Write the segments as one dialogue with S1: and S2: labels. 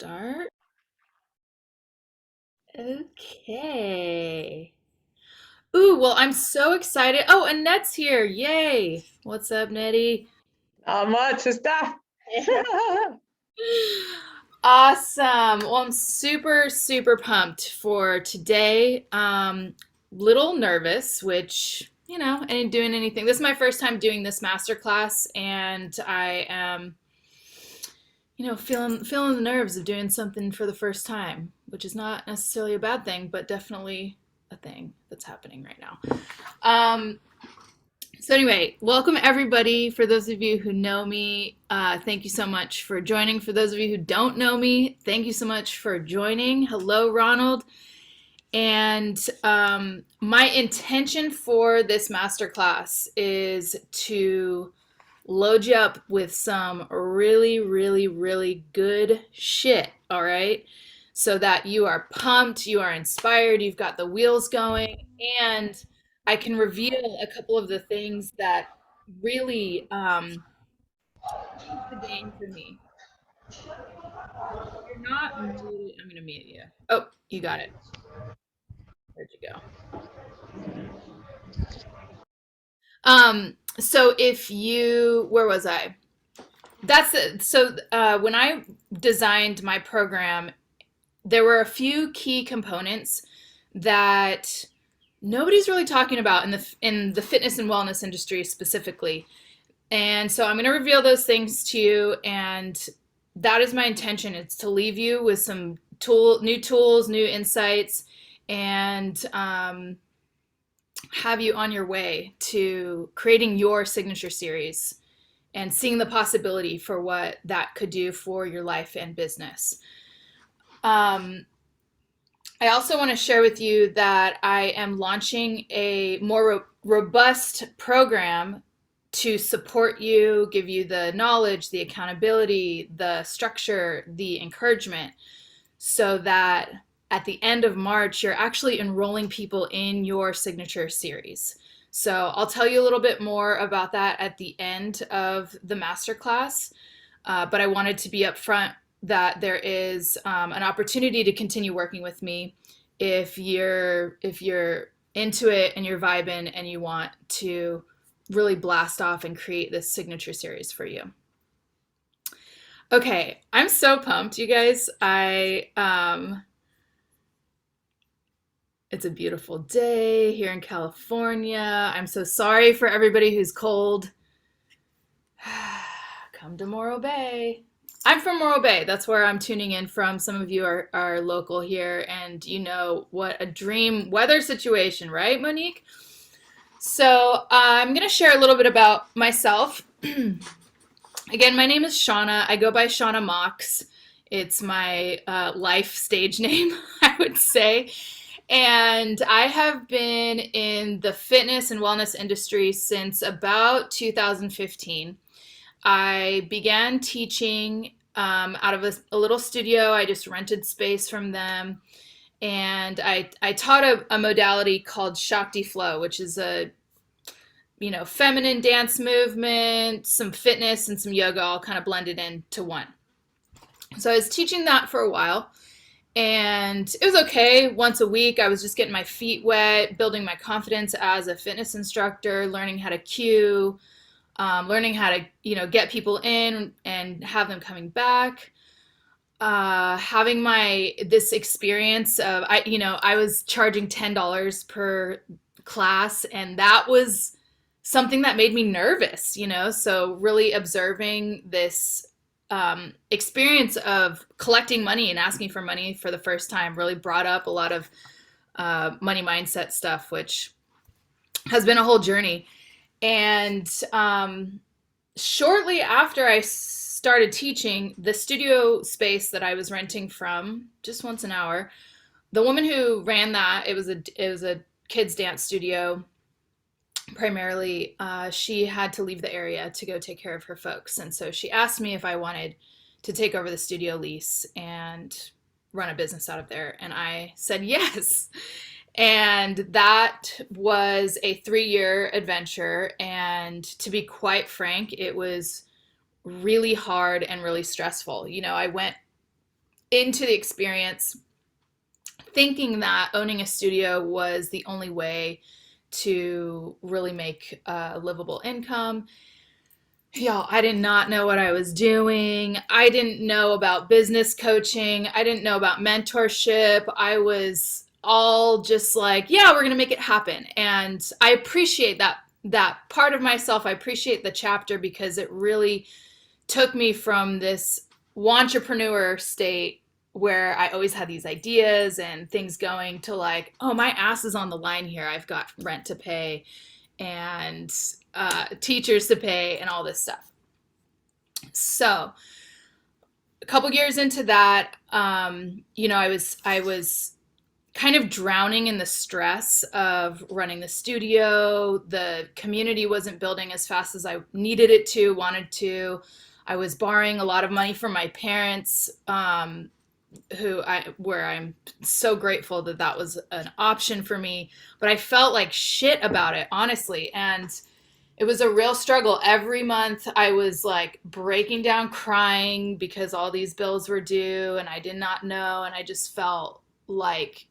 S1: Start. Okay. Ooh, well, I'm so excited. Oh, Annette's here. Yay. What's up, Nettie?
S2: Not much, sister.
S1: Awesome. Well, I'm super, super pumped for today. Little nervous, which, I ain't doing anything. This is my first time doing this masterclass, and I am, feeling the nerves of doing something for the first time, which is not necessarily a bad thing, but definitely a thing that's happening right now. Um, so anyway, welcome everybody. For those of you who know me, thank you so much for joining. For those of you who don't know me, thank you so much for joining. Hello, Ronald. And my intention for this masterclass is to load you up with some really, really, really good shit, all right? So that you are pumped, you are inspired, you've got the wheels going, and I can reveal a couple of the things that really changed the game for me. If you're not muted, I'm going to mute you. Oh, you got it. Where'd you go? So if you, where was I? That's it. So when I designed my program, there were a few key components that nobody's really talking about in the fitness and wellness industry specifically. And so I'm going to reveal those things to you, and that is my intention. It's to leave you with some new tools, new insights, and have you on your way to creating your signature series and seeing the possibility for what that could do for your life and business. Um, I also want to share with you that I am launching a more robust program to support you, give you the knowledge, the accountability, the structure, the encouragement, so that at the end of March, you're actually enrolling people in your signature series. So I'll tell you a little bit more about that at the end of the masterclass. But I wanted to be upfront that there is an opportunity to continue working with me if you're into it and you're vibing and you want to really blast off and create this signature series for you. Okay, I'm so pumped, you guys. It's a beautiful day here in California. I'm so sorry for everybody who's cold. Come to Morro Bay. I'm from Morro Bay. That's where I'm tuning in from. Some of you are local here, and you know what a dream weather situation, right, Monique? So I'm going to share a little bit about myself. Again, my name is Shauna. I go by Shauna Mox. It's my life stage name, I would say. And I have been in the fitness and wellness industry since about 2015. I began teaching out of a little studio. I just rented space from them. And I taught a modality called Shakti Flow, which is a feminine dance movement, some fitness, and some yoga all kind of blended into one. So I was teaching that for a while, and it was okay. Once a week, I was just getting my feet wet, building my confidence as a fitness instructor, learning how to cue, learning how to get people in and have them coming back. Having my this experience of I was charging $10 per class, and that was something that made me nervous, so really observing this experience of collecting money and asking for money for the first time really brought up a lot of money mindset stuff, which has been a whole journey. And shortly after I started teaching, the studio space that I was renting from, just once an hour, the woman who ran that, it was a kids dance studio primarily. She had to leave the area to go take care of her folks, and so she asked me if I wanted to take over the studio lease and run a business out of there, and I said yes. And that was a 3-year adventure, and to be quite frank, it was really hard and really stressful. I went into the experience thinking that owning a studio was the only way to really make a livable income. Y'all, I did not know what I was doing. I didn't know about business coaching. I didn't know about mentorship. I was all just like, yeah, we're going to make it happen. And I appreciate that part of myself. I appreciate the chapter because it really took me from this entrepreneur state where I always had these ideas and things going to like, oh, my ass is on the line here. I've got rent to pay and teachers to pay and all this stuff. So a couple years into that, I was kind of drowning in the stress of running the studio. The community wasn't building as fast as I needed it to, wanted to. I was borrowing a lot of money from my parents, where I'm so grateful that that was an option for me. But I felt like shit about it, honestly. And it was a real struggle. Every month I was like breaking down crying because all these bills were due and I did not know. And I just felt like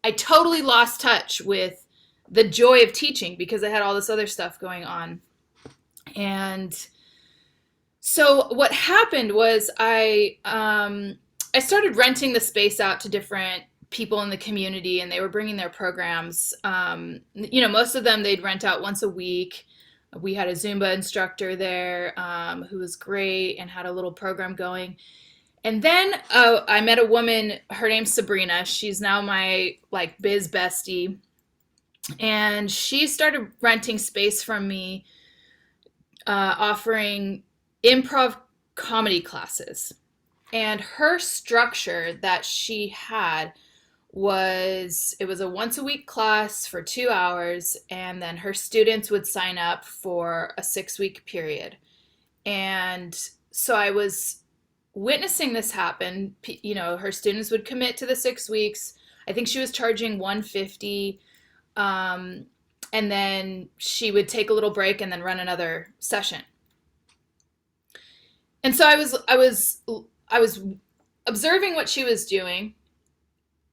S1: I totally lost touch with the joy of teaching because I had all this other stuff going on. And so what happened was I started renting the space out to different people in the community, and they were bringing their programs. Most of them they'd rent out once a week. We had a Zumba instructor there who was great and had a little program going. And then I met a woman. Her name's Sabrina. She's now my like biz bestie, and she started renting space from me, offering improv comedy classes. And her structure that she had was it was a once a week class for 2 hours, and then her students would sign up for a 6 week period. And so I was witnessing this happen. Her students would commit to the 6 weeks. I think she was charging 150, and then she would take a little break and then run another session. And so I was observing what she was doing,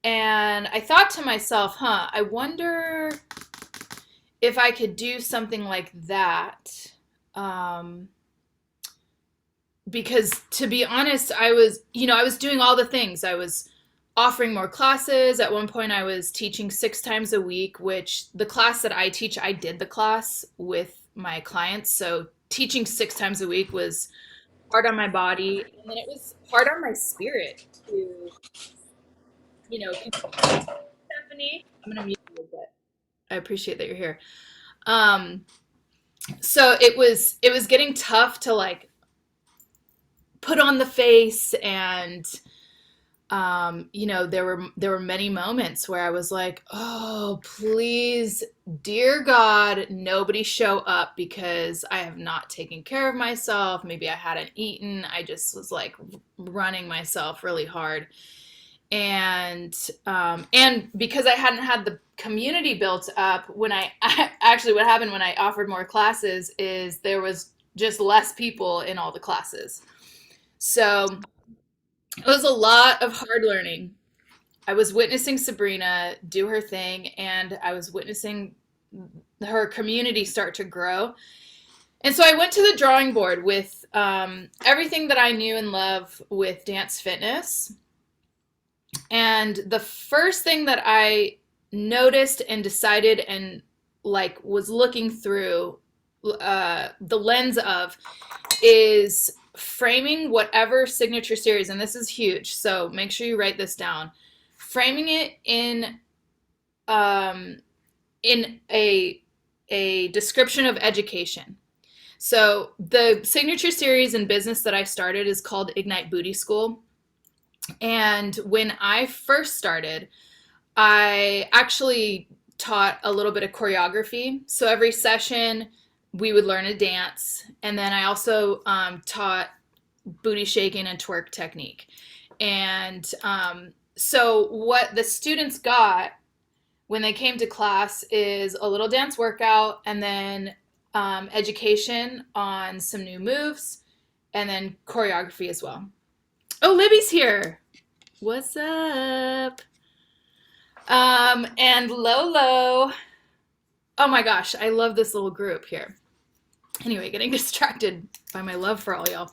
S1: and I thought to myself, I wonder if I could do something like that. Because to be honest, I was doing all the things. I was offering more classes. At one point, I was teaching 6 times a week, which the class that I teach, I did the class with my clients. So teaching 6 times a week was hard on my body, and then it was hard on my spirit to, Stephanie, I'm gonna mute you a bit. I appreciate that you're here. Um, so it was getting tough to like put on the face, and there were many moments where I was like, oh, please, dear God, nobody show up because I have not taken care of myself. Maybe I hadn't eaten. I just was like running myself really hard. And because I hadn't had the community built up, when I actually what happened when I offered more classes is there was just less people in all the classes. So it was a lot of hard learning. I was witnessing Sabrina do her thing, and I was witnessing her community start to grow. And so I went to the drawing board with everything that I knew and love with dance fitness. And the first thing that I noticed and decided and like was looking through the lens of is framing whatever signature series, and this is huge, so make sure you write this down. Framing it in a description of education. So the signature series in business that I started is called Ignite Booty School. And when I first started, I actually taught a little bit of choreography. So every session, we would learn a dance. And then I also taught booty shaking and twerk technique. And so what the students got when they came to class is a little dance workout, and then education on some new moves, and then choreography as well. Oh, Libby's here. What's up? And Lolo. Oh my gosh, I love this little group here. Anyway, getting distracted by my love for all y'all.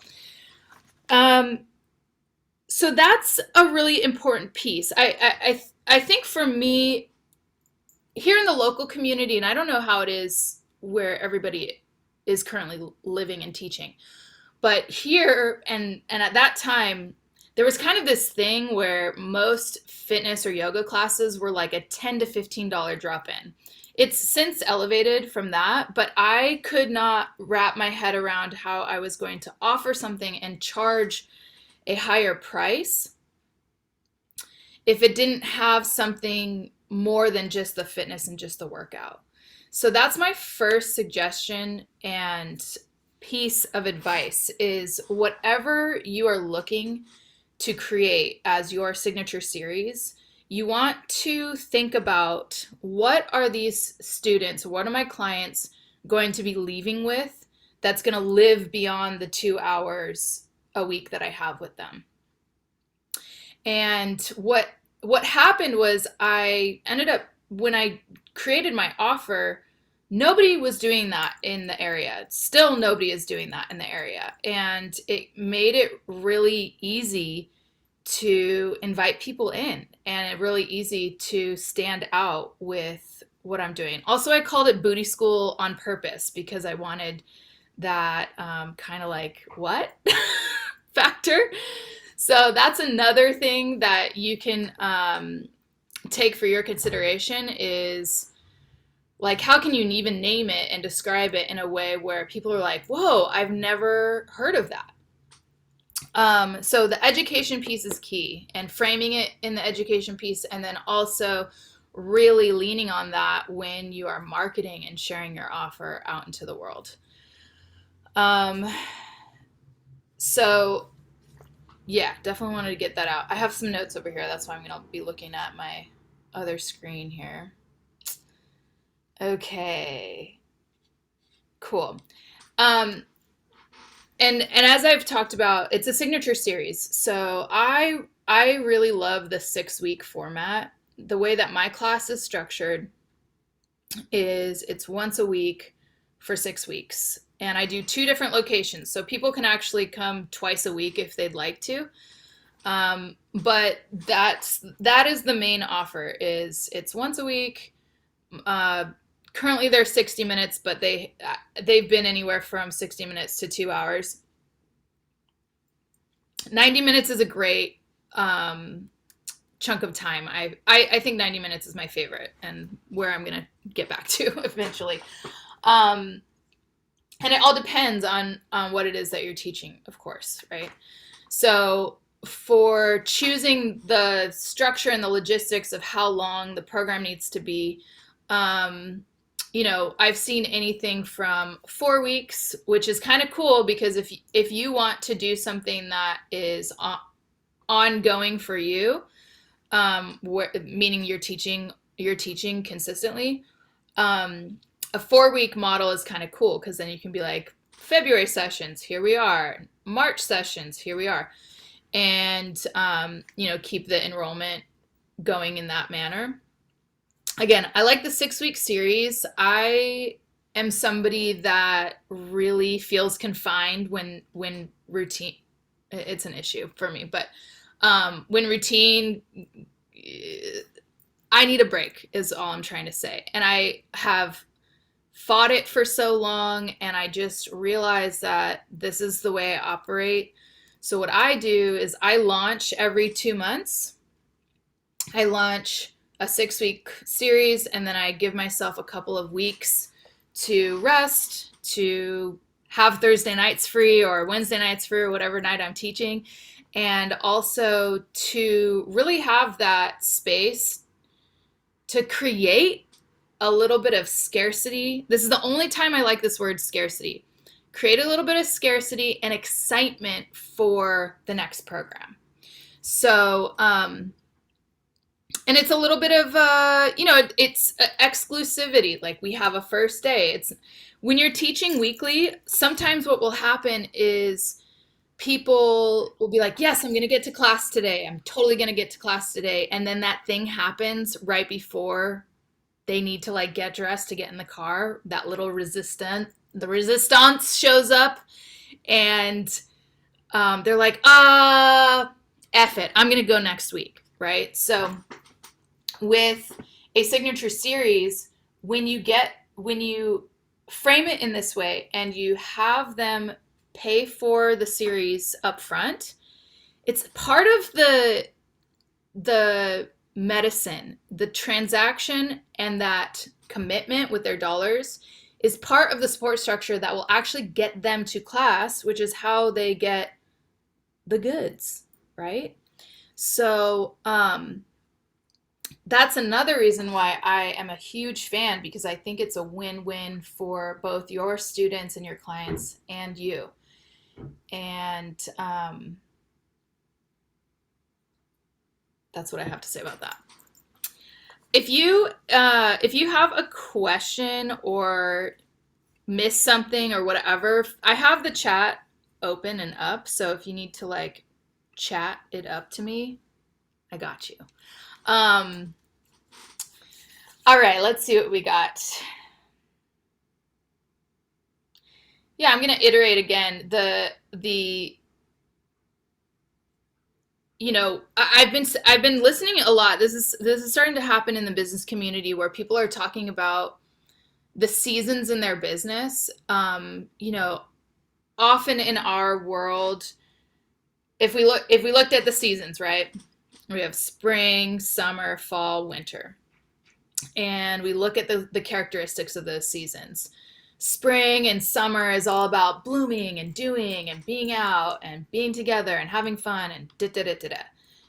S1: Um, so that's a really important piece. I think for me here in the local community, and I don't know how it is where everybody is currently living and teaching, but here and at that time, there was kind of this thing where most fitness or yoga classes were like a $10 to $15 drop in. It's since elevated from that, but I could not wrap my head around how I was going to offer something and charge a higher price if it didn't have something more than just the fitness and just the workout. So that's my first suggestion and piece of advice is whatever you are looking to create as your signature series, you want to think about what are these students, what are my clients going to be leaving with that's going to live beyond the 2 hours a week that I have with them. And what happened was I ended up when I created my offer, nobody was doing that in the area. Still nobody is doing that in the area. And it made it really easy to invite people in and really easy to stand out with what I'm doing. Also, I called it Booty School on purpose because I wanted that kind of like, what factor. So that's another thing that you can take for your consideration is like, how can you even name it and describe it in a way where people are like, whoa, I've never heard of that. So the education piece is key and framing it in the education piece and then also really leaning on that when you are marketing and sharing your offer out into the world. So yeah, definitely wanted to get that out. I have some notes over here. That's why I'm going to be looking at my other screen here. Okay, cool. Um, and as I've talked about, it's a signature series. So I really love the 6 week format. The way that my class is structured is it's once a week for 6 weeks. And I do 2 different locations. So people can actually come twice a week if they'd like to. But that is the main offer is it's once a week. Currently they're 60 minutes, but they've been anywhere from 60 minutes to 2 hours. 90 minutes is a great chunk of time. I think 90 minutes is my favorite and where I'm going to get back to eventually. And it all depends on what it is that you're teaching, of course, right? So for choosing the structure and the logistics of how long the program needs to be, I've seen anything from 4 weeks, which is kind of cool because if you want to do something that is ongoing for you, meaning you're teaching consistently, a 4 week model is kind of cool because then you can be like, February sessions, here we are. March sessions, here we are. And, keep the enrollment going in that manner. Again, I like the 6 week series. I am somebody that really feels confined when routine, it's an issue for me, but when routine, I need a break is all I'm trying to say. And I have fought it for so long and I just realized that this is the way I operate. So what I do is I launch every 2 months. I launch a 6 week series and then I give myself a couple of weeks to rest, to have Thursday nights free or Wednesday nights free or whatever night I'm teaching, and also to really have that space to create a little bit of scarcity. This is the only time I like this word scarcity. Create a little bit of scarcity and excitement for the next program. So, and it's a little bit of, it's exclusivity. Like we have a first day. It's when you're teaching weekly, sometimes what will happen is people will be like, yes, I'm going to get to class today. I'm totally going to get to class today. And then that thing happens right before they need to like get dressed to get in the car. That little the resistance shows up, and they're like, F it. I'm going to go next week. Right. So with a signature series, when you frame it in this way and you have them pay for the series up front, it's part of the medicine, the transaction, and that commitment with their dollars is part of the support structure that will actually get them to class, which is how they get the goods, right? So that's another reason why I am a huge fan, because I think it's a win-win for both your students and your clients and you. And that's what I have to say about that. If you have a question or miss something or whatever, I have the chat open and up. So if you need to like chat it up to me, I got you. All right, let's see what we got. Yeah, I'm gonna iterate again. I've been listening a lot. This is starting to happen in the business community where people are talking about the seasons in their business. Often in our world, if we looked at the seasons, right? We have spring, summer, fall, winter. And we look at the characteristics of those seasons. Spring and summer is all about blooming and doing and being out and being together and having fun and da da da da da.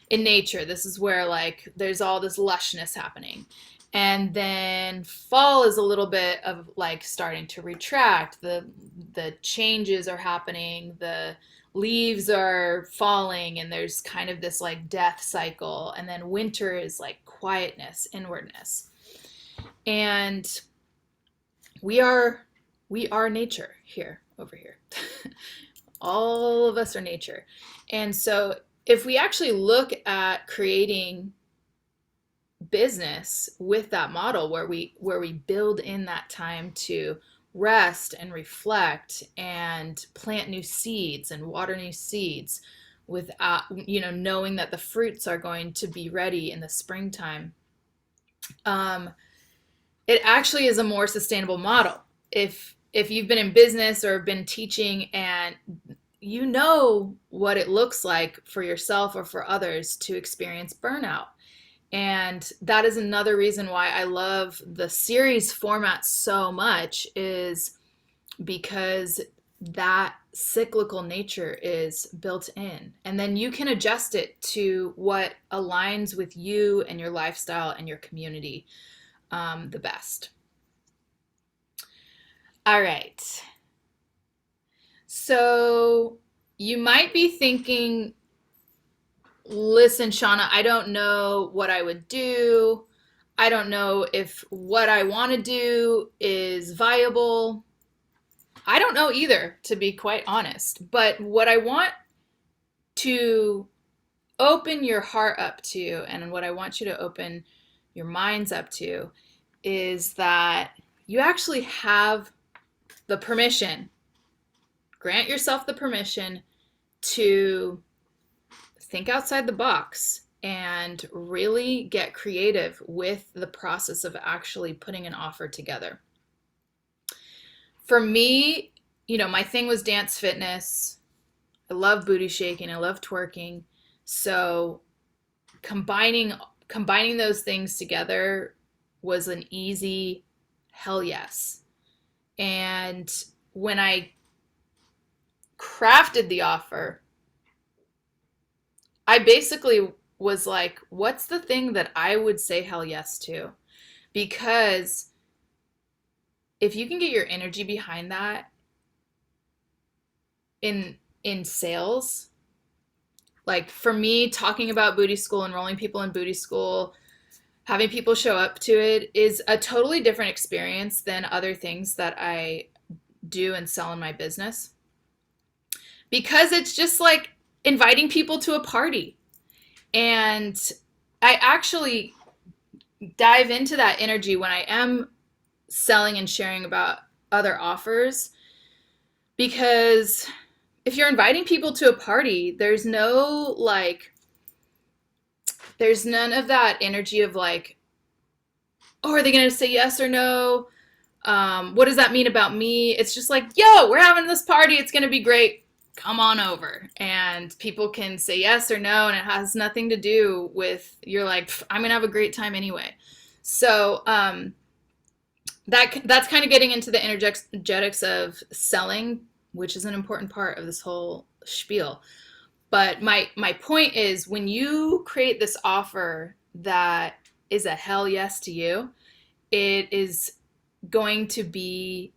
S1: In nature, this is where like there's all this lushness happening. And then fall is a little bit of like starting to retract. The changes are happening, the leaves are falling, and there's kind of this like death cycle. And then winter is like quietness, inwardness. And we are nature here, over here. All of us are nature. And so if we actually look at creating business with that model where we build in that time to rest and reflect and plant new seeds and water new seeds without knowing that the fruits are going to be ready in the springtime, it actually is a more sustainable model. If you've been in business or been teaching, and you know what it looks like for yourself or for others to experience burnout. And that is another reason why I love the series format so much, is because that cyclical nature is built in. And then you can adjust it to what aligns with you and your lifestyle and your community the best. All right. So you might be thinking, listen, Shauna, I don't know what I would do. I don't know if what I want to do is viable. I don't know either, to be quite honest. But what I want to open your heart up to, and what I want you to open your minds up to, is that you actually have the permission. Grant yourself the permission to think outside the box and really get creative with the process of actually putting an offer together. For me, my thing was dance fitness. I love booty shaking. I love twerking. So combining those things together was an easy hell yes. And when I crafted the offer, I basically was like, what's the thing that I would say hell yes to? Because if you can get your energy behind that in sales, like for me, talking about booty school, enrolling people in booty school, having people show up to it is a totally different experience than other things that I do and sell in my business. because it's just like inviting people to a party. And I actually dive into that energy when I am selling and sharing about other offers, because if you're inviting people to a party, there's none of that energy of like, oh, are they going to say yes or no? What does that mean about me? It's just like, yo, we're having this party. It's going to be great. Come on over. And people can say yes or no, and it has nothing to do with, you're like, I'm going to have a great time anyway. So that's kind of getting into the energetics of selling, which is an important part of this whole spiel. But my point is, when you create this offer that is a hell yes to you, it is going to be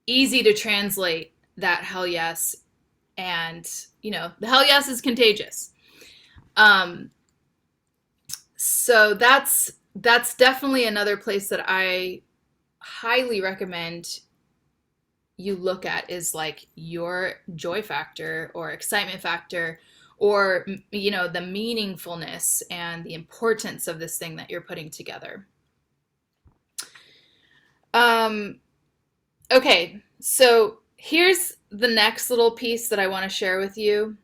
S1: easy to translate that hell yes. And, the hell yes is contagious. So that's definitely another place that I highly recommend you look at, is like your joy factor or excitement factor, or the meaningfulness and the importance of this thing that you're putting together. Okay, so here's the next little piece that I want to share with you,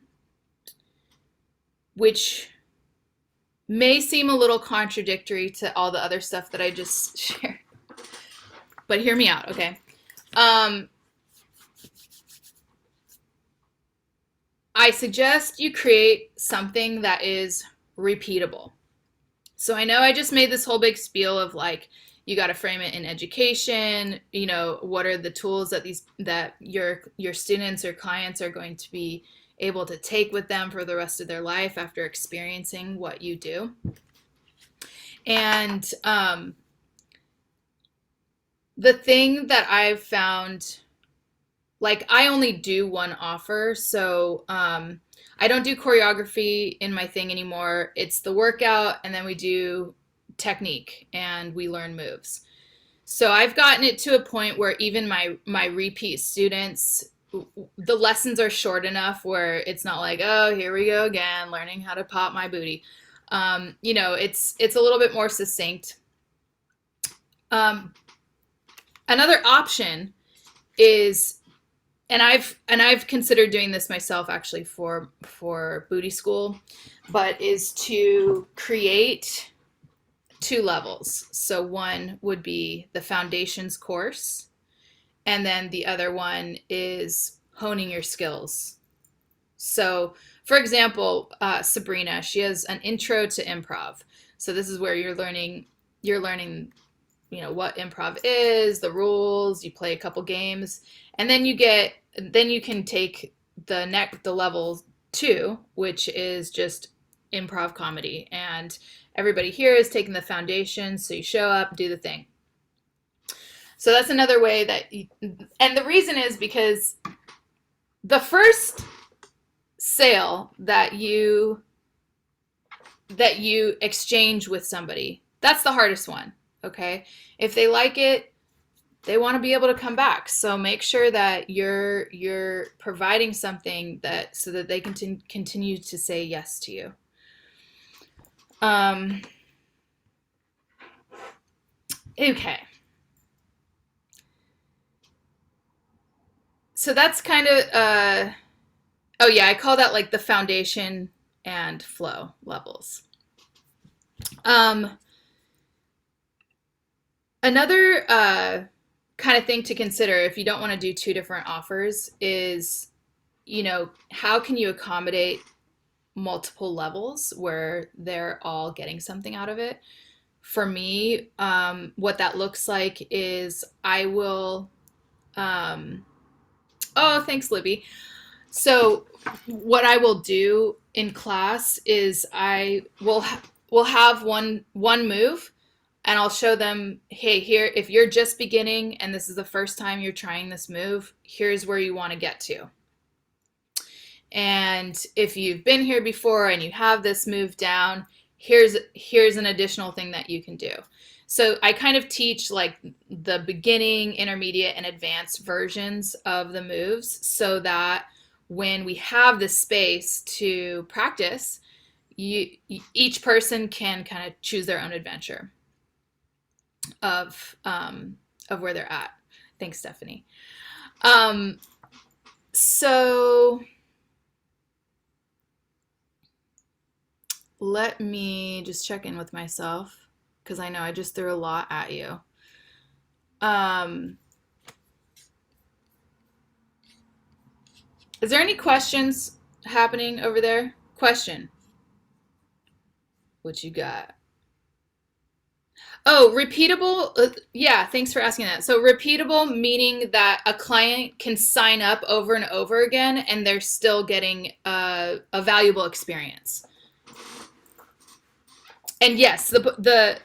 S1: which may seem a little contradictory to all the other stuff that I just shared, but hear me out, okay? I suggest you create something that is repeatable. So I know I just made this whole big spiel of like, you got to frame it in education. What are the tools that your students or clients are going to be able to take with them for the rest of their life after experiencing what you do. And the thing that I've found, like, I only do one offer, so I don't do choreography in my thing anymore. It's the workout, and then we do technique, and we learn moves. So I've gotten it to a point where even my repeat students, the lessons are short enough where it's not like, oh, here we go again, learning how to pop my booty. It's a little bit more succinct. Another option is, and I've considered doing this myself actually for booty school, but is to create 2 levels. So one would be the foundations course, and then the other one is honing your skills. So, for example, Sabrina, she has an intro to improv. So this is where you're learning what improv is, the rules. You play a couple games, and then you can take the level 2, which is just improv comedy, and everybody here is taking the foundation. So you show up, do the thing. So that's another way and the reason is because the first sale that you exchange with somebody, that's the hardest one. Okay, if they like it, they want to be able to come back. So make sure that you're providing something so that they can continue to say yes to you. Okay. So that's kind of oh yeah, I call that like the foundation and flow levels. Another kind of thing to consider if you don't want to do 2 different offers is, how can you accommodate multiple levels where they're all getting something out of it? For me, what that looks like is I will, oh, thanks, Libby. So what I will do in class is I will have one move, and I'll show them, hey, here, if you're just beginning and this is the first time you're trying this move, here's where you want to get to. And if you've been here before and you have this move down, here's an additional thing that you can do. So I kind of teach like the beginning, intermediate, and advanced versions of the moves, so that when we have the space to practice, each person can kind of choose their own adventure of where they're at. Thanks, Stephanie. Um, so let me just check in with myself because I know I just threw a lot at you. Is there any questions happening over there? Question. What you got? Oh, repeatable. Yeah, thanks for asking that. So, repeatable meaning that a client can sign up over and over again and they're still getting a valuable experience. And yes, the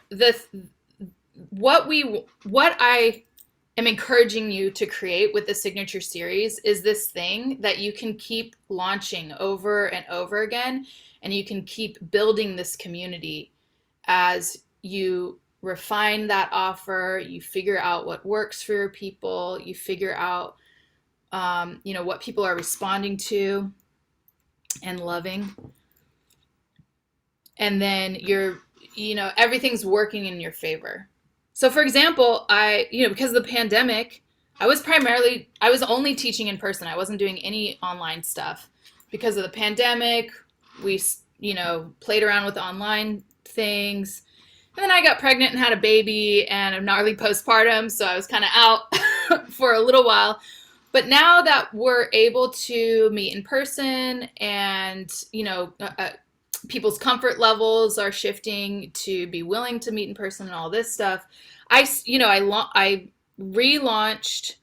S1: what I am encouraging you to create with the signature series is this thing that you can keep launching over and over again, and you can keep building this community as you refine that offer, you figure out what works for your people, you figure out what people are responding to and loving, and then everything's working in your favor. So for example, because of the pandemic, I was only teaching in person. I wasn't doing any online stuff because of the pandemic. We played around with online things. And then I got pregnant and had a baby and a gnarly postpartum, so I was kind of out for a little while. But now that we're able to meet in person and, people's comfort levels are shifting to be willing to meet in person and all this stuff, I relaunched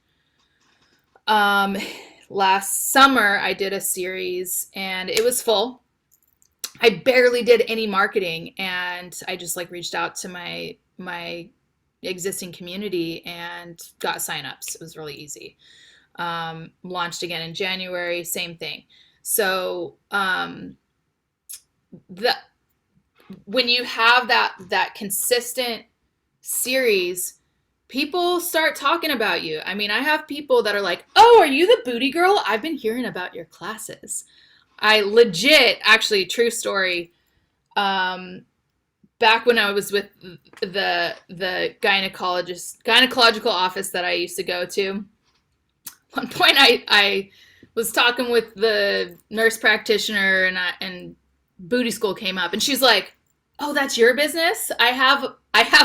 S1: last summer. I did a series and it was full. I barely did any marketing, and I just reached out to my existing community and got signups. It was really easy. Launched again in January, same thing. So the when you have that consistent series, people start talking about you. I mean, I have people that are like, "Oh, are you the booty girl? I've been hearing about your classes." I legit, actually, true story. Um, Back when I was with the gynecological office that I used to go to, one point I was talking with the nurse practitioner, and booty school came up, and she's like, "Oh, that's your business? I have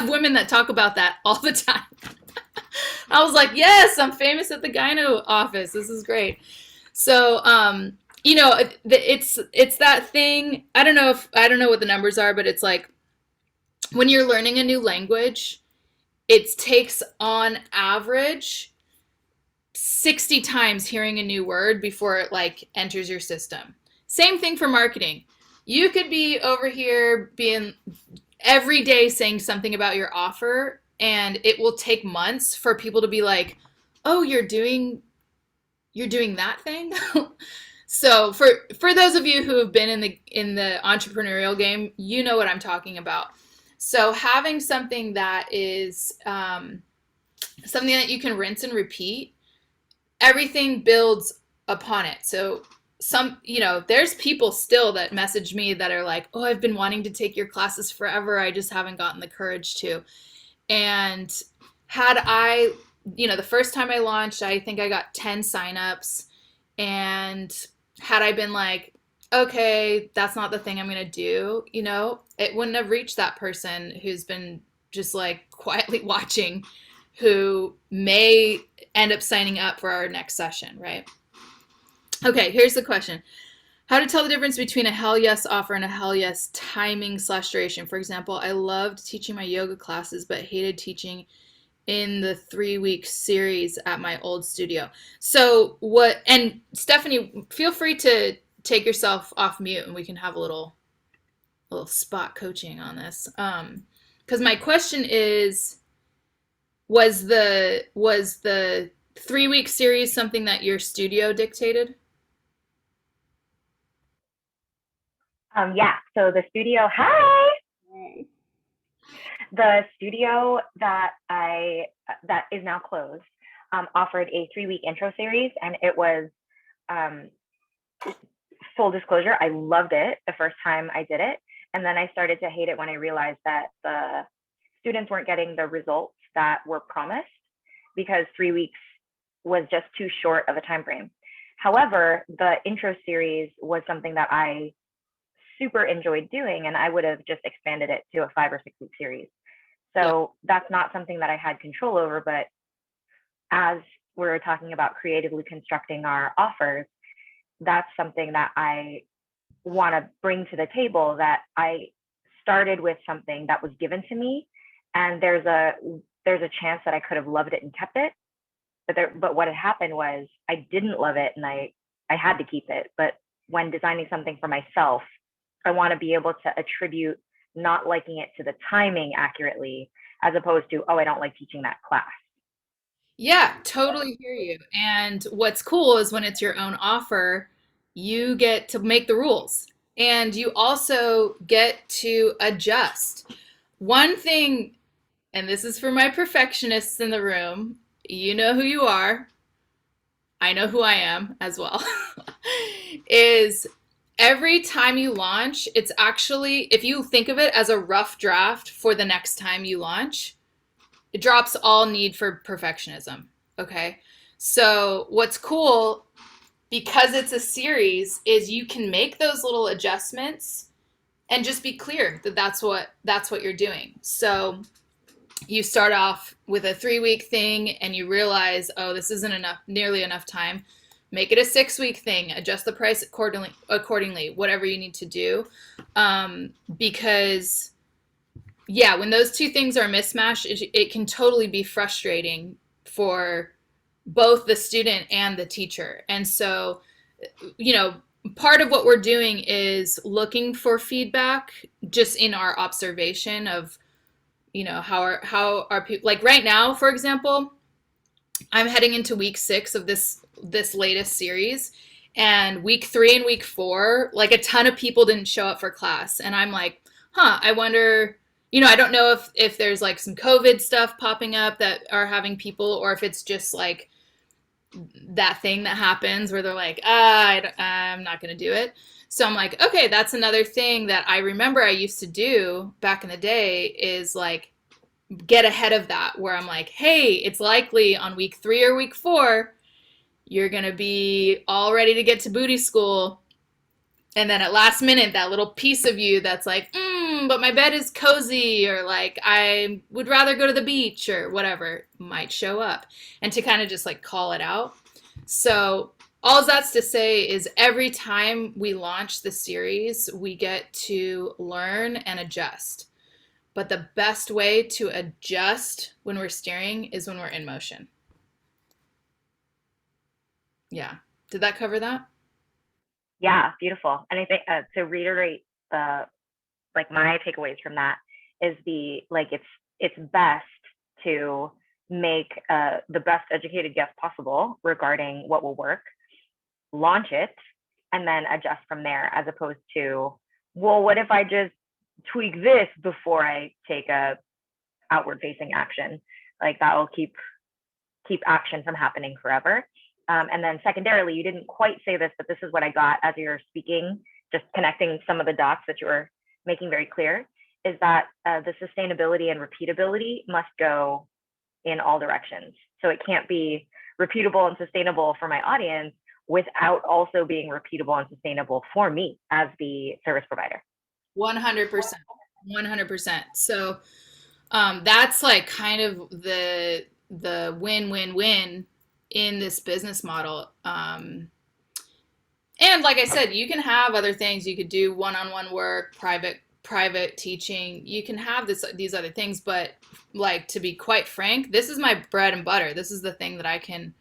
S1: women that talk about that all the time." I was like, "Yes, I'm famous at the gyno office. This is great." So, it's that thing. I don't know what the numbers are, but it's like when you're learning a new language, it takes on average 60 times hearing a new word before it enters your system. Same thing for marketing. You could be over here being every day saying something about your offer, and it will take months for people to be like, "Oh, you're doing that thing." So for those of you who have been in the entrepreneurial game, you know what I'm talking about. So having something that is something that you can rinse and repeat, everything builds upon it. So there's people still that message me that are like, "Oh, I've been wanting to take your classes forever. I just haven't gotten the courage to." And had I, the first time I launched, I think I got 10 signups. And had I been like, "Okay, that's not the thing I'm going to do," it wouldn't have reached that person who's been just quietly watching, who may end up signing up for our next session, right? Okay, here's the question. How to tell the difference between a hell yes offer and a hell yes timing/duration. For example, I loved teaching my yoga classes, but hated teaching in the 3-week series at my old studio. So and Stephanie, feel free to take yourself off mute and we can have a little spot coaching on this. Because my question is, was the 3-week series something that your studio dictated?
S3: Yeah, so the studio, hi! The studio that is now closed offered a 3-week intro series, and it was full disclosure, I loved it the first time I did it. And then I started to hate it when I realized that the students weren't getting the results that were promised because 3 weeks was just too short of a time frame. However, the intro series was something that I super enjoyed doing, and I would have just expanded it to a 5 or 6 week series.
S1: Yeah.
S3: So that's not something that I had control over. But as we're talking about creatively constructing our offers, that's something that I want to bring to the table, that I started with something that was given to me, and there's a chance that I could have loved it and kept it. But what had happened was I didn't love it, and I had to keep it. But when designing something for myself, I want to be able to attribute not liking it to the timing accurately, as opposed to, oh, I don't like teaching that class.
S1: Yeah, totally hear you. And what's cool is when it's your own offer, you get to make the rules and you also get to adjust. One thing, and this is for my perfectionists in the room, you know who you are, I know who I am as well, is every time you launch, it's actually, if you think of it as a rough draft for the next time you launch, it drops all need for perfectionism. Okay. So what's cool, because it's a series, is you can make those little adjustments and just be clear that that's what you're doing. So you start off with a 3 week thing and you realize, oh, this isn't nearly enough time. Make it a 6 week thing. Adjust the price accordingly, whatever you need to do, because yeah, when those two things are mismatched, it can totally be frustrating for both the student and the teacher. And so, you know, part of what we're doing is looking for feedback just in our observation of, how are people, like right now, for example, I'm heading into week 6 of this latest series, and week 3 and week 4, like a ton of people didn't show up for class, and I'm like, I wonder, I don't know if there's like some COVID stuff popping up that are having people, or if it's just like that thing that happens where they're like, I'm not going to do it. So I'm like, okay, that's another thing that I remember I used to do back in the day, is like get ahead of that, where I'm like, hey, it's likely on week 3 or week 4, you're going to be all ready to get to booty school. And then at last minute, that little piece of you that's like, but my bed is cozy, or like, I would rather go to the beach, or whatever, might show up. And to kind of just like call it out. So all that's to say is every time we launch the series, we get to learn and adjust. But the best way to adjust when we're steering is when we're in motion. Yeah. Did that cover that?
S3: Yeah, beautiful. And I think to reiterate the like my takeaways from that is it's best to make the best educated guess possible regarding what will work, launch it, and then adjust from there, as opposed to, well, what if I just tweak this before I take a outward facing action? Like that will keep action from happening forever. And then secondarily, you didn't quite say this, but this is what I got as you're speaking, just connecting some of the dots that you were making very clear, is that the sustainability and repeatability must go in all directions. So it can't be repeatable and sustainable for my audience without also being repeatable and sustainable for me as the service provider.
S1: 100%. 100%. So that's like kind of the win-win-win in this business model. And like I said, you can have other things. You could do one-on-one work, private teaching. You can have these other things, but like, to be quite frank, this is my bread and butter. This is the thing that I can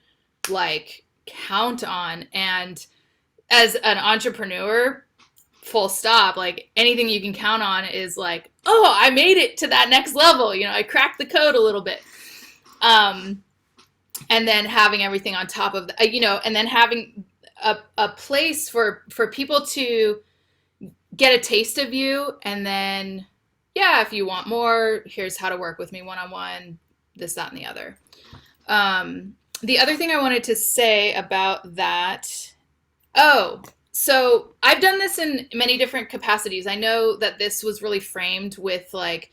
S1: like count on. And as an entrepreneur, full stop, like anything you can count on is like, oh, I made it to that next level. I cracked the code a little bit. And then having everything on top of the, and then having a place for people to get a taste of you. And then, yeah, if you want more, here's how to work with me one-on-one, this, that, and the other. The other thing I wanted to say about that, So I've done this in many different capacities. I know that this was really framed with like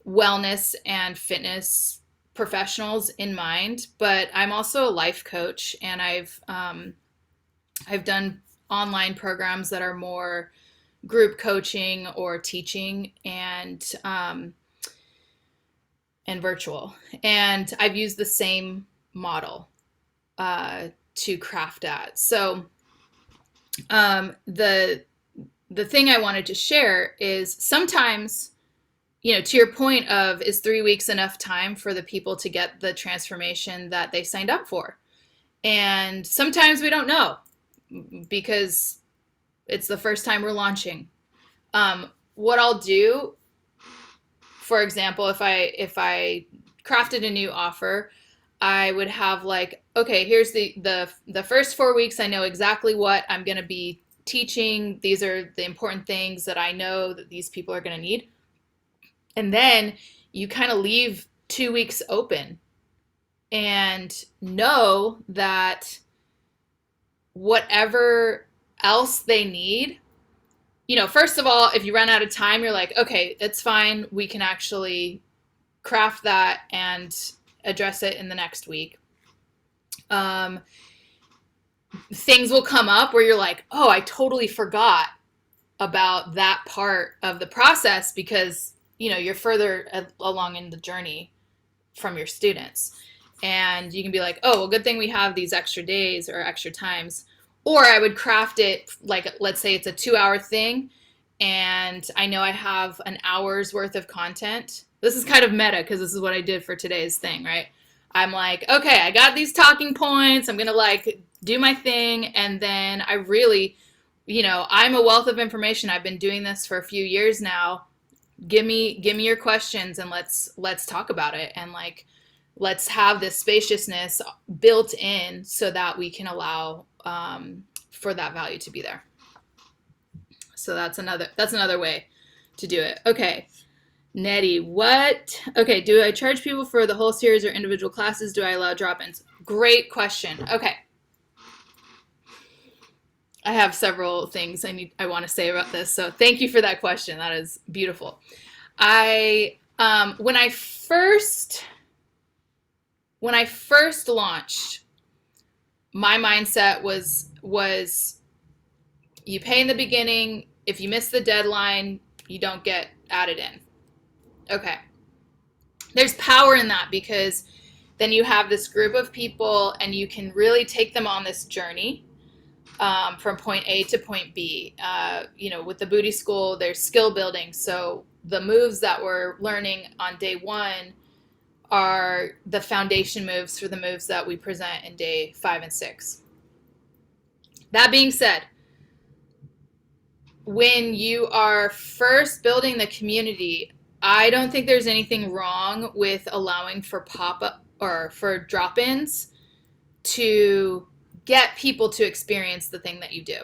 S1: wellness and fitness professionals in mind, but I'm also a life coach, and I've done online programs that are more group coaching or teaching, and virtual. And I've used the same model to craft that. So the thing I wanted to share is sometimes, to your point of, is 3 weeks enough time for the people to get the transformation that they signed up for? And sometimes we don't know because it's the first time we're launching. What I'll do, for example, if I crafted a new offer, I would have like, okay, here's the first 4 weeks. I know exactly what I'm going to be teaching. These are the important things that I know that these people are going to need. And then you kind of leave 2 weeks open and know that whatever else they need, first of all, if you run out of time, you're like, okay, it's fine. We can actually craft that and address it in the next week. Things will come up where you're like, oh, I totally forgot about that part of the process because, you're further along in the journey from your students. And you can be like, oh, well, good thing we have these extra days or extra times. Or I would craft it like, let's say it's a 2-hour thing, and I know I have an hour's worth of content. This is kind of meta because this is what I did for today's thing, right? I'm like, okay, I got these talking points. I'm going to like do my thing. And then I really, I'm a wealth of information. I've been doing this for a few years now. Give me your questions and let's talk about it. And like, let's have this spaciousness built in so that we can allow for that value to be there. So that's another way to do it. Okay. Nettie, okay, do I charge people for the whole series or individual classes? Do I allow drop-ins? Great question. Okay. I have several things I want to say about this. So thank you for that question. That is beautiful. When I first launched, my mindset was you pay in the beginning. If you miss the deadline, you don't get added in. Okay. There's power in that because then you have this group of people and you can really take them on this journey from point A to point B. With the booty school, there's skill building. So the moves that we're learning on day one are the foundation moves for the moves that we present in day 5 and 6. That being said, when you are first building the community, I don't think there's anything wrong with allowing for pop-up or for drop-ins to get people to experience the thing that you do.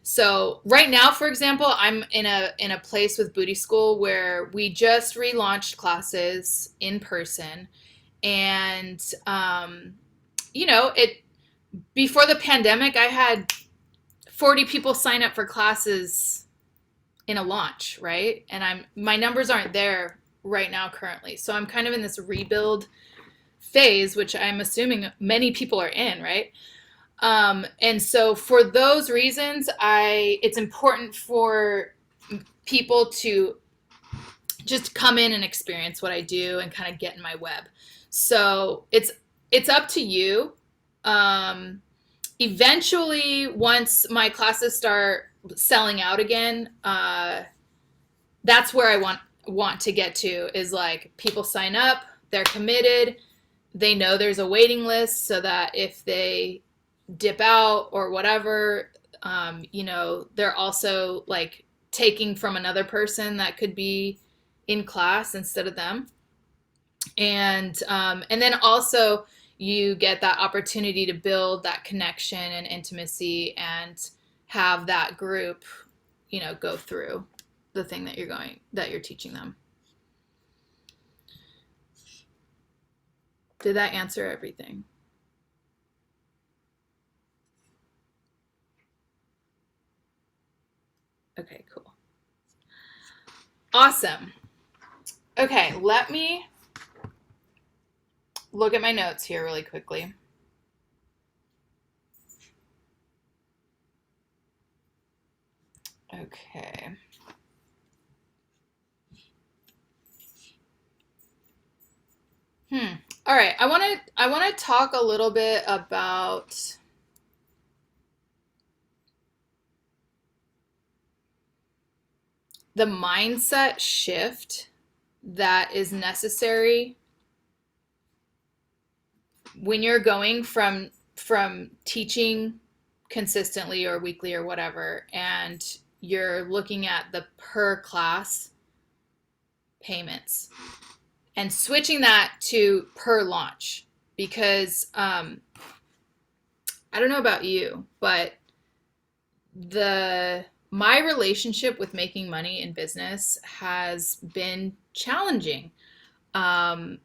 S1: So right now, for example, I'm in a place with Booty School where we just relaunched classes in person, and it before the pandemic, I had 40 people sign up for classes in a launch, right? And my numbers aren't there right now currently. So I'm kind of in this rebuild phase, which I'm assuming many people are in, right? And so for those reasons, it's important for people to just come in and experience what I do and kind of get in my web. So it's up to you. Eventually, once my classes start selling out again, that's where I want to get to, is like people sign up, they're committed, they know there's a waiting list so that if they dip out or whatever, they're also like taking from another person that could be in class instead of them. And then also you get that opportunity to build that connection and intimacy and have that group, go through the thing that you're teaching them. Did that answer everything? Okay, cool. Awesome. Okay, let me look at my notes here really quickly. Okay. All right. I want to talk a little bit about the mindset shift that is necessary when you're going from teaching consistently or weekly or whatever, and you're looking at the per class payments and switching that to per launch. Because I don't know about you, but my relationship with making money in business has been challenging. um,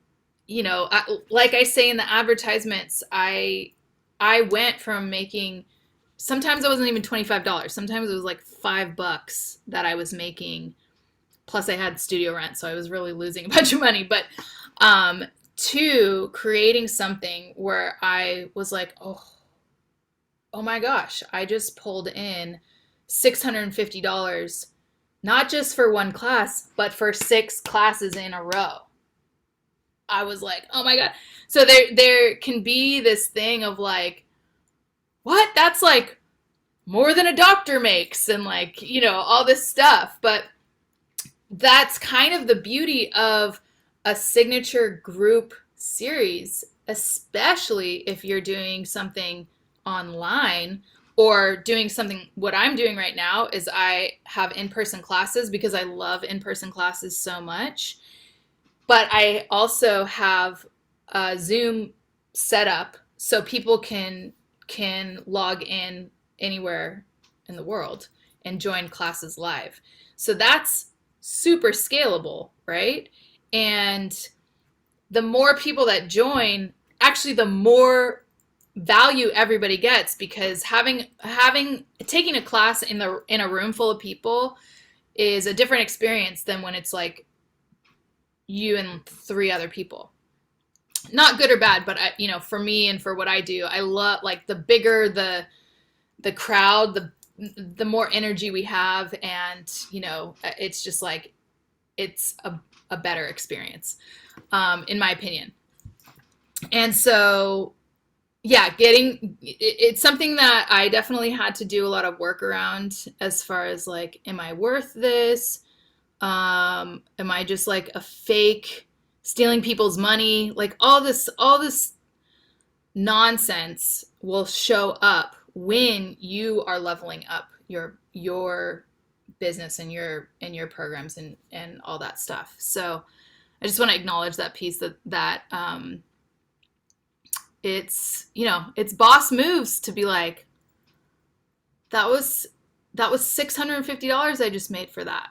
S1: like I say in the advertisements, I went from making, sometimes it wasn't even $25. Sometimes it was like $5 that I was making. Plus I had studio rent, so I was really losing a bunch of money. But to creating something where I was like, oh my gosh, I just pulled in $650, not just for one class, but for 6 classes in a row. I was like, oh my God. So there can be this thing of like, what? That's like more than a doctor makes, and like, all this stuff. But that's kind of the beauty of a signature group series, especially if you're doing something online or doing something. What I'm doing right now is I have in-person classes because I love in-person classes so much. But I also have a Zoom set up so people can log in anywhere in the world and join classes live. So that's super scalable, right? And the more people that join, actually the more value everybody gets, because taking a class in a room full of people is a different experience than when it's like you and 3 other people. Not good or bad, but for me and for what I do, I love, like, the bigger the crowd, the more energy we have, and it's just like it's a better experience, in my opinion. And so, yeah, it's something that I definitely had to do a lot of work around, as far as like, am I worth this? Am I just like a fake, stealing people's money? Like, all this nonsense will show up when you are leveling up your business and your programs and all that stuff. So I just want to acknowledge that piece, that it's boss moves to be like, that was $650 I just made for that.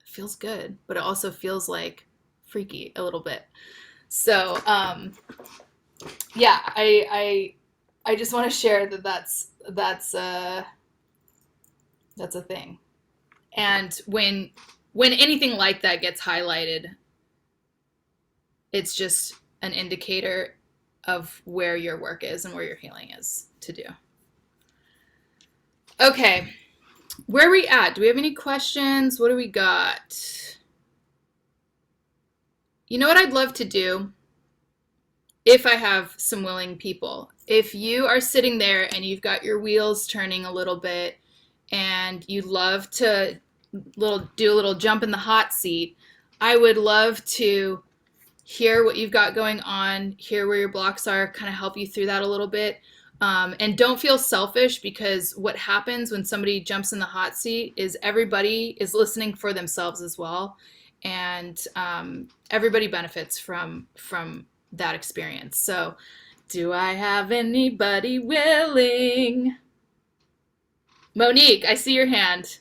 S1: It feels good, but it also feels like freaky a little bit. So yeah, I just want to share that's a thing. And when anything like that gets highlighted, it's just an indicator of where your work is and where your healing is to do. Okay, where are we at? Do we have any questions? What do we got? You know what I'd love to do, if I have some willing people? If you are sitting there and you've got your wheels turning a little bit and you'd love to do a little jump in the hot seat, I would love to hear what you've got going on, hear where your blocks are, kind of help you through that a little bit. And don't feel selfish, because what happens when somebody jumps in the hot seat is everybody is listening for themselves as well. And everybody benefits from that experience. So, do I have anybody willing? Monique, I see your hand.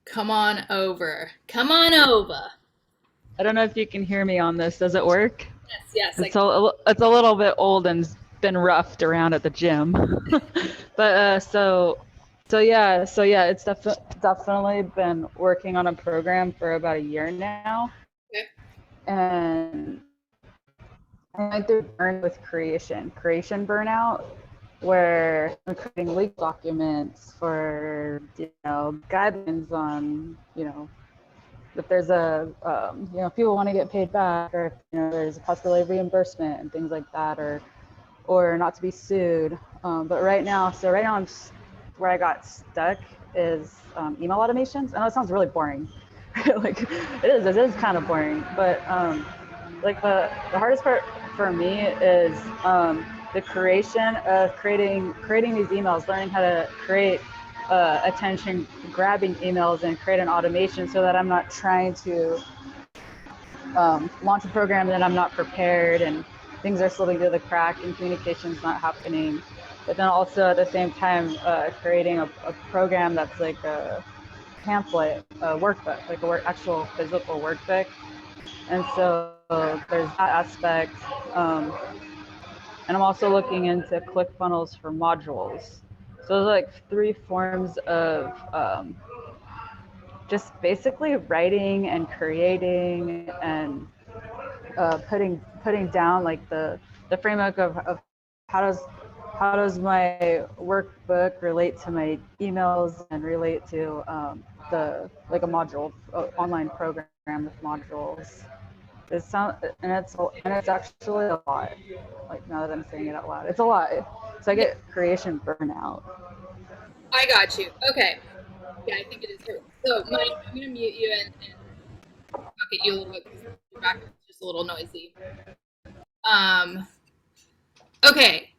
S1: Come on over. Come on over.
S2: I don't know if you can hear me on this. Does it work?
S1: Yes,
S2: It's a little bit old and
S4: been roughed around at the gym. But yeah, it's definitely been working on a program for about a year now.
S1: Okay.
S4: And I went through creation burnout, where I'm creating legal documents for, guidelines on, if there's if people want to get paid back, or if, there's a possibility of reimbursement and things like that, or not to be sued. But right now where I got stuck is email automations. I know it sounds really boring. Like it is kind of boring, but like the hardest part for me is the creating these emails, learning how to create attention grabbing emails and create an automation, so that I'm not trying to launch a program that I'm not prepared, and things are slipping through the crack and communication's not happening. But then also at the same time, creating a program that's like a pamphlet, a workbook, like actual physical workbook. And so there's that aspect. And I'm also looking into ClickFunnels for modules. So there's like 3 forms of just basically writing and creating and putting down like the framework of how does my workbook relate to my emails and relate to the like a module online program with modules. It's actually a lot. Like now that I'm saying it out loud, it's a lot. So I get creation burnout.
S1: I got you. Okay. Yeah, I think it is. So, Mike, I'm going to mute you and talk at you a little bit because your background's just a little noisy. Okay.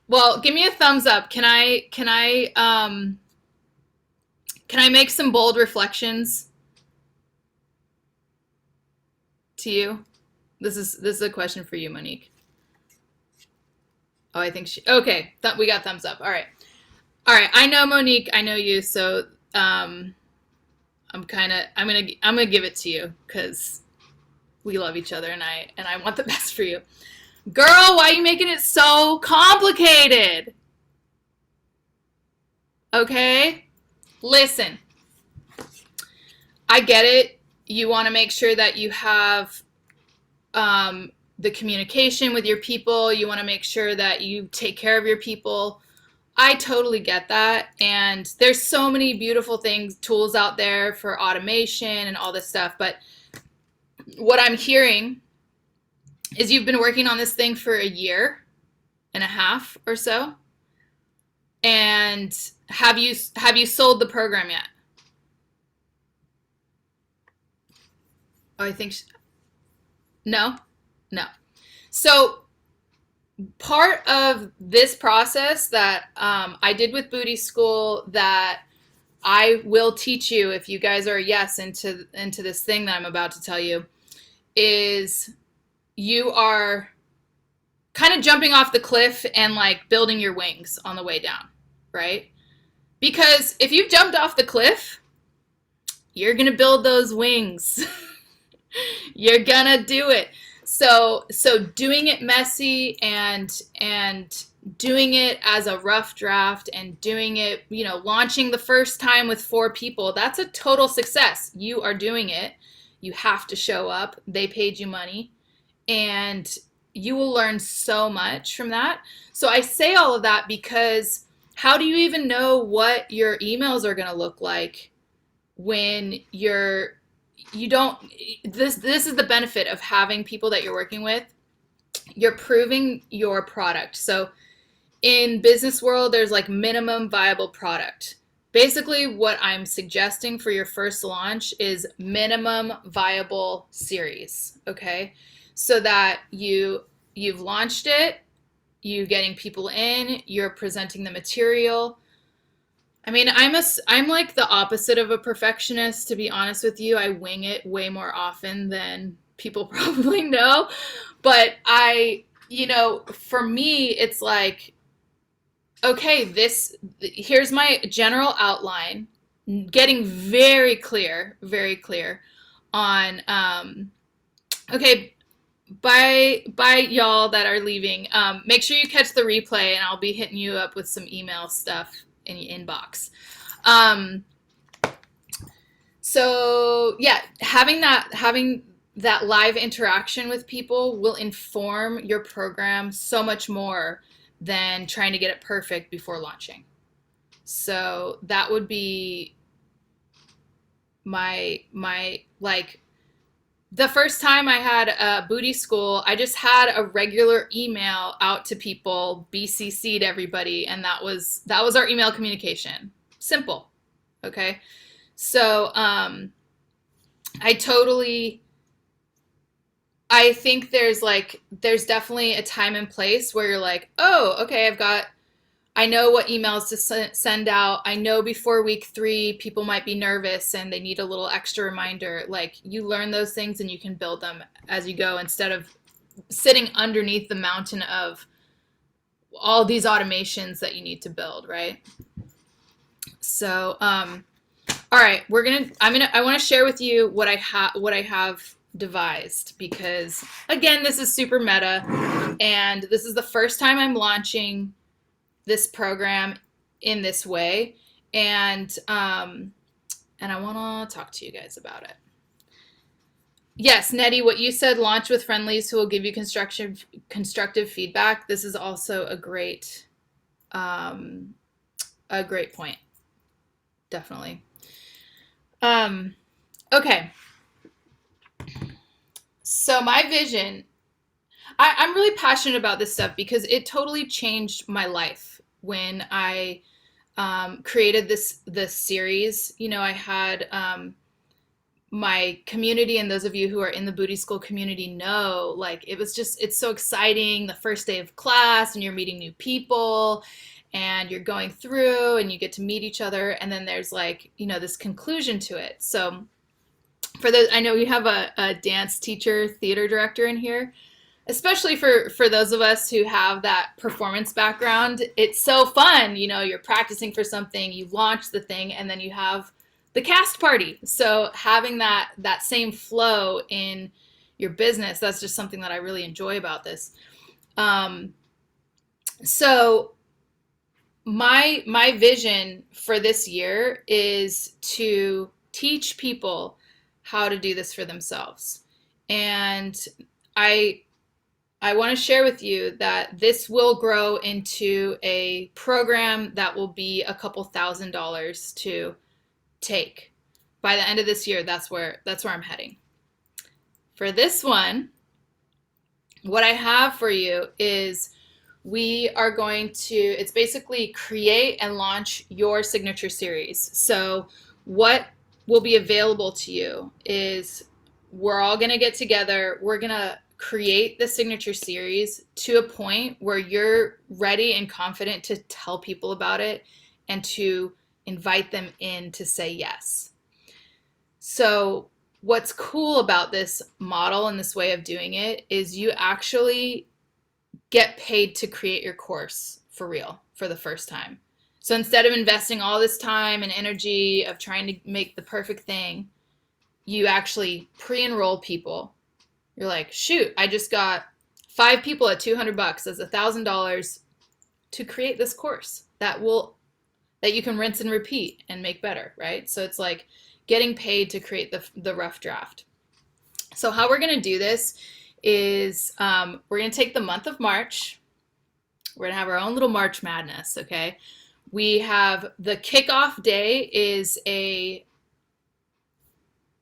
S1: Well, give me a thumbs up. Can I make some bold reflections to you? This is a question for you, Monique. Oh, I think okay. We got thumbs up. All right. I know Monique. I know you. So I'm gonna give it to you because we love each other and I want the best for you. Girl, why are you making it so complicated? Okay? Listen. I get it. You want to make sure that you have the communication with your people. You want to make sure that you take care of your people. I totally get that. And there's so many beautiful tools out there for automation and all this stuff. But what I'm hearing is you've been working on this thing for a year and a half or so. And have you sold the program yet? Oh, I think no. So part of this process that I did with Booty School that I will teach you if you guys are yes into this thing that I'm about to tell you is you are kind of jumping off the cliff and like building your wings on the way down, right? Because if you've jumped off the cliff, you're going to build those wings. You're going to do it. So doing it messy and doing it as a rough draft and doing it, launching the first time with 4 people, that's a total success. You are doing it. You have to show up. They paid you money. And you will learn so much from that. So I say all of that because how do you even know what your emails are going to look like when you don't, this is the benefit of having people that you're working with. You're proving your product. So in business world, there's like minimum viable product. Basically what I'm suggesting for your first launch is minimum viable series, okay? So that you've launched it, you getting people in, you're presenting the material. I mean, I'm like the opposite of a perfectionist, to be honest with you. I wing it way more often than people probably know. But for me, it's like, okay, here's my general outline, getting very clear on, okay, by y'all that are leaving, make sure you catch the replay, and I'll be hitting you up with some email stuff in your inbox. So yeah, having that live interaction with people will inform your program so much more than trying to get it perfect before launching. So that would be my like, the first time I had a booty school, I just had a regular email out to people, BCC'd everybody, and that was our email communication. Simple. Okay. So I think there's definitely a time and place where you're like, oh, okay, I know what emails to send out. I know before week 3, people might be nervous and they need a little extra reminder. Like, you learn those things and you can build them as you go, instead of sitting underneath the mountain of all these automations that you need to build, right? So, all right, I want to share with you what I have devised, because again, this is super meta, and this is the first time I'm launching this program in this way, and I want to talk to you guys about it. Yes, Nettie, what you said, launch with friendlies who will give you constructive feedback. This is also a great point. Definitely. Okay. So my vision, I'm really passionate about this stuff because it totally changed my life when I created this series. You know, I had my community, and those of you who are in the booty school community know, like, it's so exciting, the first day of class, and you're meeting new people, and you're going through, and you get to meet each other, and then there's, like, you know, this conclusion to it. So for those, I know you have a dance teacher, theater director in here. Especially for those of us who have that performance background, it's so fun. You know, you're practicing for something, you launch the thing, and then you have the cast party. So having that same flow in your business, that's just something that I really enjoy about this. So my vision for this year is to teach people how to do this for themselves. And I want to share with you that this will grow into a program that will be a couple $1,000s to take. By the end of this year, that's where I'm heading. For this one, what I have for you is we are going to, it's basically create and launch your signature series. So what will be available to you is we're all going to get together. We're going to create the signature series to a point where you're ready and confident to tell people about it and to invite them in to say yes. So what's cool about this model and this way of doing it is you actually get paid to create your course for real for the first time. So instead of investing all this time and energy of trying to make the perfect thing, you actually pre-enroll people. You're like, shoot, I just got 5 people at $200. That's $1,000 to create this course that you can rinse and repeat and make better, right? So it's like getting paid to create the rough draft. So how we're going to do this is we're going to take the month of March. We're going to have our own little March Madness, okay? We have the kickoff day is a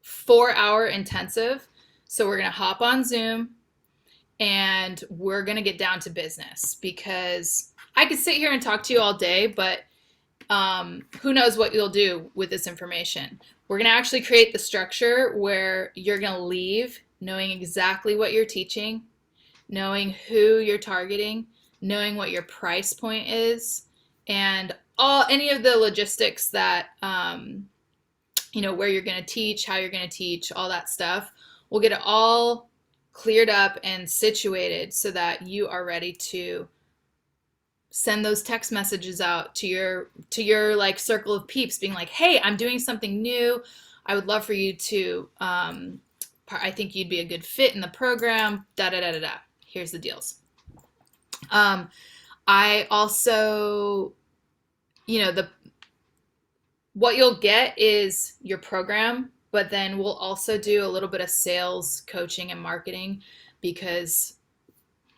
S1: 4-hour intensive. So we're going to hop on Zoom and we're going to get down to business, because I could sit here and talk to you all day, but who knows what you'll do with this information. We're going to actually create the structure where you're going to leave knowing exactly what you're teaching, knowing who you're targeting, knowing what your price point is, and any of the logistics that, you know, where you're going to teach, how you're going to teach, all that stuff. We'll get it all cleared up and situated so that you are ready to send those text messages out to your like circle of peeps, being like, hey, I'm doing something new. I would love for you to I think you'd be a good fit in the program, da da da da da. Here's the deals. I also, what you'll get is your program, but then we'll also do a little bit of sales, coaching, and marketing, because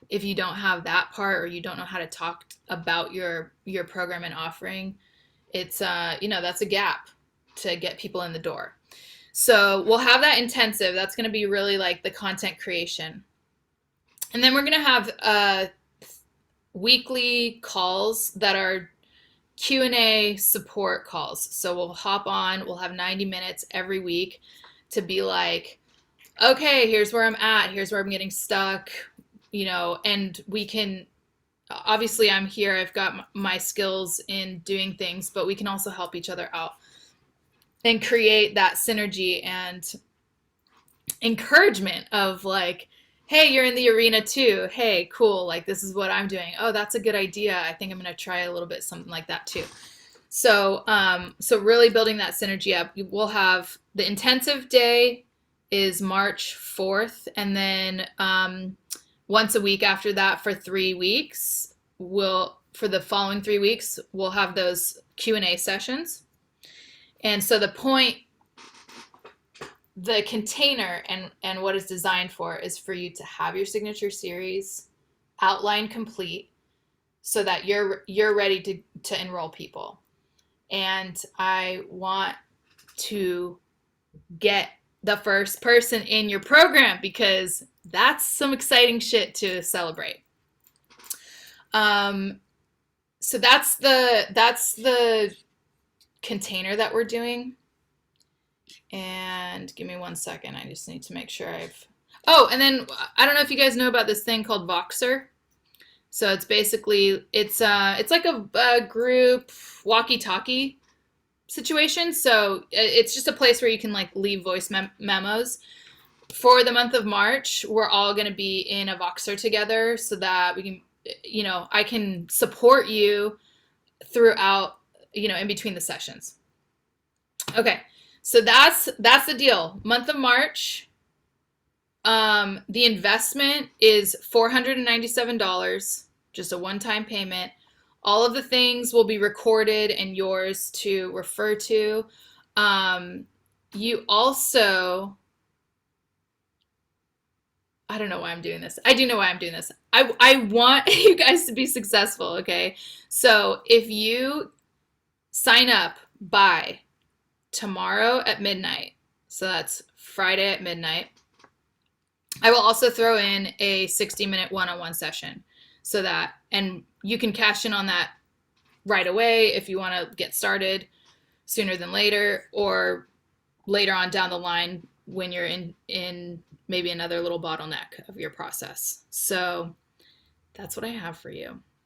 S1: if you don't have that part, or you don't know how to talk about your program and offering, it's that's a gap to get people in the door. So we'll have that intensive. That's going to be really like the content creation. And then we're going to have weekly calls that are Q&A support calls. So we'll hop on, we'll have 90 minutes every week to be like, okay, here's where I'm at, here's where I'm getting stuck, and we can, obviously I'm here, I've got my skills in doing things, but we can also help each other out and create that synergy and encouragement of like, hey, you're in the arena too. Hey, cool. Like, this is what I'm doing. Oh, that's a good idea. I think I'm going to try a little bit something like that too. So, so really building that synergy up. We'll have the intensive day is March 4th. And then, once a week after that for 3 weeks, for the following 3 weeks, we'll have those Q&A sessions. And so the container and what it's designed for is for you to have your signature series outline complete so that you're ready to enroll people. And I want to get the first person in your program because that's some exciting shit to celebrate. So that's the container that we're doing. And give me 1 second. I just need to make sure and then I don't know if you guys know about this thing called Voxer. So it's basically, it's like a group walkie-talkie situation. So it's just a place where you can like leave voice memos. For the month of March, we're all going to be in a Voxer together so that we can, I can support you throughout, in between the sessions. Okay. So that's the deal. Month of March, the investment is $497, just a one-time payment. All of the things will be recorded and yours to refer to. You also, I don't know why I'm doing this. I do know why I'm doing this. I want you guys to be successful, okay? So if you sign up by tomorrow at midnight, so that's Friday at midnight, I will also throw in a 60-minute one-on-one session so that, and you can cash in on that right away if you want to get started sooner than later, or later on down the line when you're in maybe another little bottleneck of your process. So that's what I have for you.